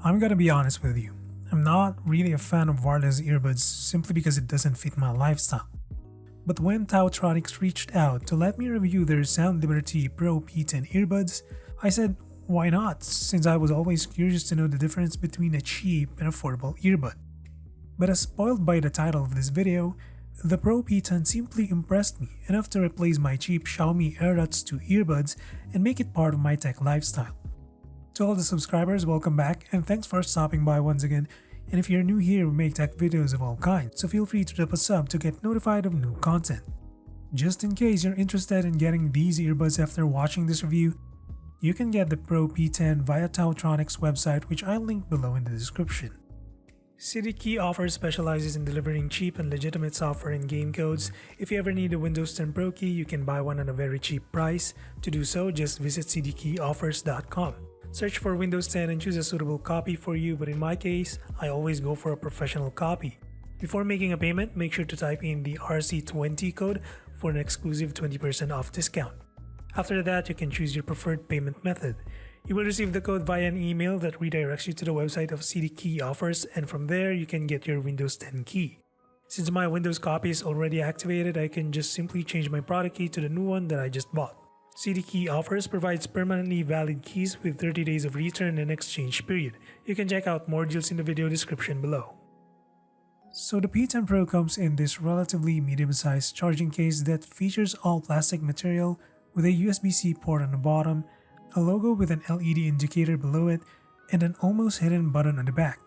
I'm gonna be honest with you. I'm not really a fan of wireless earbuds simply because it doesn't fit my lifestyle. But when Taotronics reached out to let me review their SoundLiberty Pro P10 earbuds, I said, why not, since I was always curious to know the difference between a cheap and affordable earbud. But as spoiled by the title of this video, the Pro P10 simply impressed me enough to replace my cheap Xiaomi Earbuds 2 earbuds and make it part of my tech lifestyle. To all the subscribers, welcome back and thanks for stopping by once again. And if you're new here, we make tech videos of all kinds, so feel free to drop a sub to get notified of new content. Just in case you're interested in getting these earbuds after watching this review, you can get the Pro P10 via Taotronics website, which I'll link below in the description. CDKeyOffers specializes in delivering cheap and legitimate software and game codes. If you ever need a Windows 10 Pro key, you can buy one at a very cheap price. To do so, just visit CDKeyOffers.com. Search for Windows 10 and choose a suitable copy for you, but in my case, I always go for a professional copy. Before making a payment, make sure to type in the RC20 code for an exclusive 20% off discount. After that, you can choose your preferred payment method. You will receive the code via an email that redirects you to the website of CDKeyOffers, and from there, you can get your Windows 10 key. Since my Windows copy is already activated, I can just simply change my product key to the new one that I just bought. CDKeyOffers provides permanently valid keys with 30 days of return and exchange period. You can check out more deals in the video description below. So the P10 Pro comes in this relatively medium-sized charging case that features all plastic material with a USB-C port on the bottom, a logo with an LED indicator below it, and an almost hidden button on the back.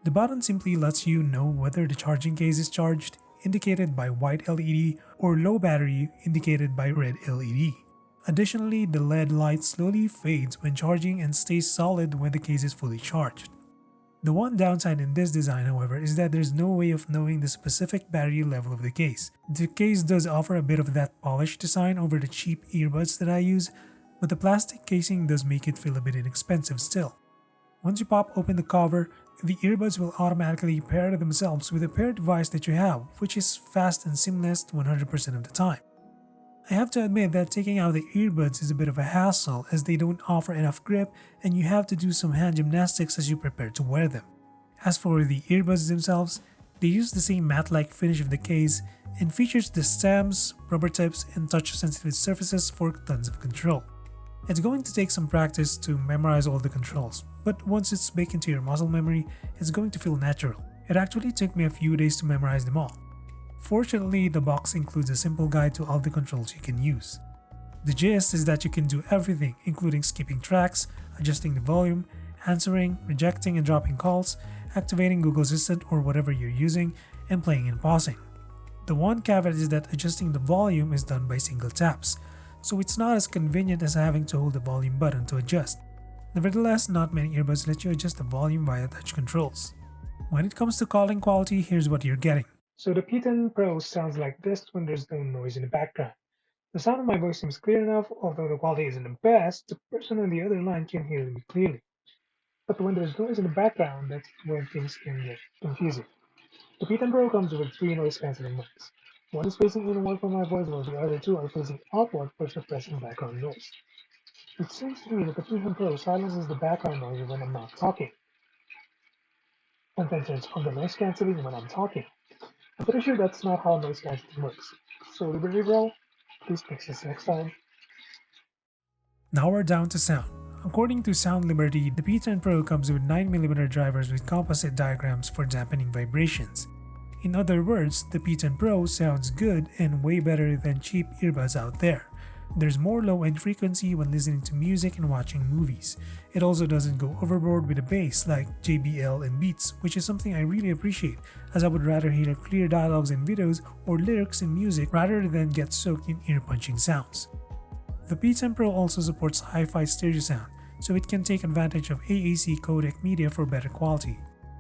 The button simply lets you know whether the charging case is charged, indicated by white LED, or low battery, indicated by red LED. Additionally, the LED light slowly fades when charging and stays solid when the case is fully charged. The one downside in this design, however, is that there's no way of knowing the specific battery level of the case. The case does offer a bit of that polished design over the cheap earbuds that I use, but the plastic casing does make it feel a bit inexpensive still. Once you pop open the cover, the earbuds will automatically pair themselves with the paired device that you have, which is fast and seamless 100% of the time. I have to admit that taking out the earbuds is a bit of a hassle as they don't offer enough grip and you have to do some hand gymnastics as you prepare to wear them. As for the earbuds themselves, they use the same matte-like finish of the case and features the stems, rubber tips, and touch-sensitive surfaces for tons of control. It's going to take some practice to memorize all the controls, but once it's baked into your muscle memory, it's going to feel natural. It actually took me a few days to memorize them all. Fortunately, the box includes a simple guide to all the controls you can use. The gist is that you can do everything, including skipping tracks, adjusting the volume, answering, rejecting and dropping calls, activating Google Assistant or whatever you're using, and playing and pausing. The one caveat is that adjusting the volume is done by single taps, so it's not as convenient as having to hold the volume button to adjust. Nevertheless, not many earbuds let you adjust the volume via touch controls. When it comes to calling quality, here's what you're getting. So the P10 Pro sounds like this when there's no noise in the background. The sound of my voice seems clear enough, although the quality isn't the best, the person on the other line can hear me clearly. But when there's noise in the background, that's when things can get confusing. The P10 Pro comes with 3 noise-canceling mics. One is facing inward for my voice, while the other 2 are facing outward for suppressing background noise. It seems to me that the P10 Pro silences the background noise when I'm not talking, and then turns on the noise cancelling when I'm talking. I'm pretty sure that's not how noise cancelling works. So Liberty Bro, please fix this next time. Now we're down to sound. According to SoundLiberty, the P10 Pro comes with 9mm drivers with composite diagrams for dampening vibrations. In other words, the P10 Pro sounds good and way better than cheap earbuds out there. There's more low-end frequency when listening to music and watching movies. It also doesn't go overboard with the bass like JBL and Beats, which is something I really appreciate, as I would rather hear clear dialogues in videos or lyrics in music rather than get soaked in ear-punching sounds. The P10 Pro also supports hi-fi stereo sound, so it can take advantage of AAC codec media for better quality.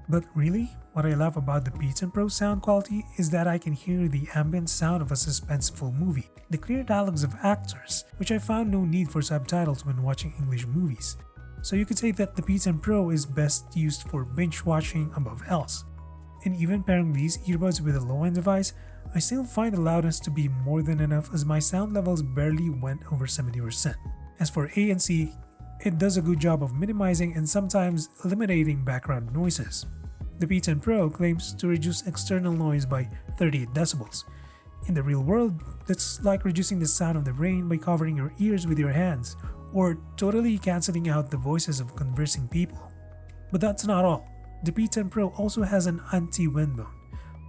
But really, what I love about the P10 Pro sound quality is that I can hear the ambient sound of a suspenseful movie, the clear dialogues of actors, which I found no need for subtitles when watching English movies. So you could say that the P10 Pro is best used for binge watching above else. And even pairing these earbuds with a low-end device, I still find the loudness to be more than enough as my sound levels barely went over 70%. As for ANC, It does a good job of minimizing and sometimes eliminating background noises. The P10 Pro claims to reduce external noise by 38 decibels. In the real world, that's like reducing the sound of the rain by covering your ears with your hands, or totally cancelling out the voices of conversing people. But that's not all. The P10 Pro also has an anti-wind mode,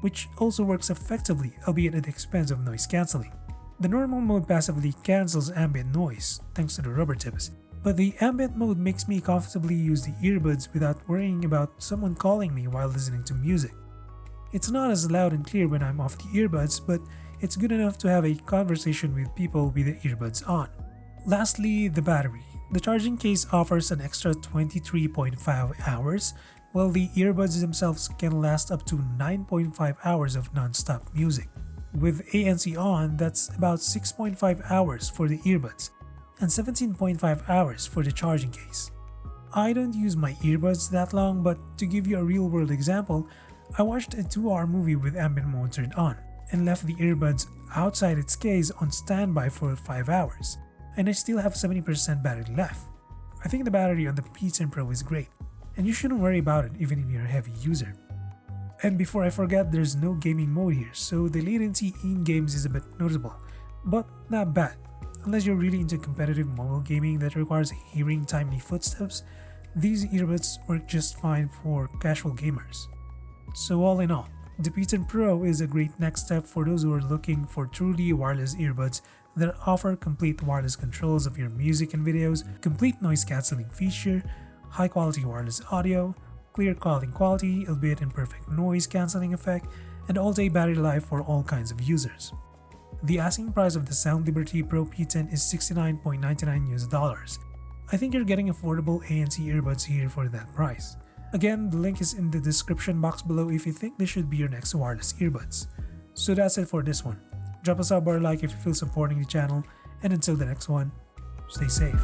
which also works effectively, albeit at the expense of noise cancelling. The normal mode passively cancels ambient noise, thanks to the rubber tips, but the ambient mode makes me comfortably use the earbuds without worrying about someone calling me while listening to music. It's not as loud and clear when I'm off the earbuds, but it's good enough to have a conversation with people with the earbuds on. Lastly, the battery. The charging case offers an extra 23.5 hours, while the earbuds themselves can last up to 9.5 hours of non-stop music. With ANC on, that's about 6.5 hours for the earbuds, and 17.5 hours for the charging case. I don't use my earbuds that long, but to give you a real-world example, I watched a 2-hour movie with ambient mode turned on, and left the earbuds outside its case on standby for 5 hours, and I still have 70% battery left. I think the battery on the P10 Pro is great, and you shouldn't worry about it even if you're a heavy user. And before I forget, there's no gaming mode here, so the latency in games is a bit noticeable, but not bad. Unless you're really into competitive mobile gaming that requires hearing tiny footsteps, these earbuds work just fine for casual gamers. So all in all, the P10 Pro is a great next step for those who are looking for truly wireless earbuds that offer complete wireless controls of your music and videos, complete noise cancelling feature, high quality wireless audio, clear calling quality, albeit imperfect noise cancelling effect, and all-day battery life for all kinds of users. The asking price of the SoundLiberty Pro P10 is $69.99 US. I think you're getting affordable ANC earbuds here for that price. Again, the link is in the description box below if you think this should be your next wireless earbuds. So that's it for this one. Drop a sub or a like if you feel supporting the channel, and until the next one, stay safe.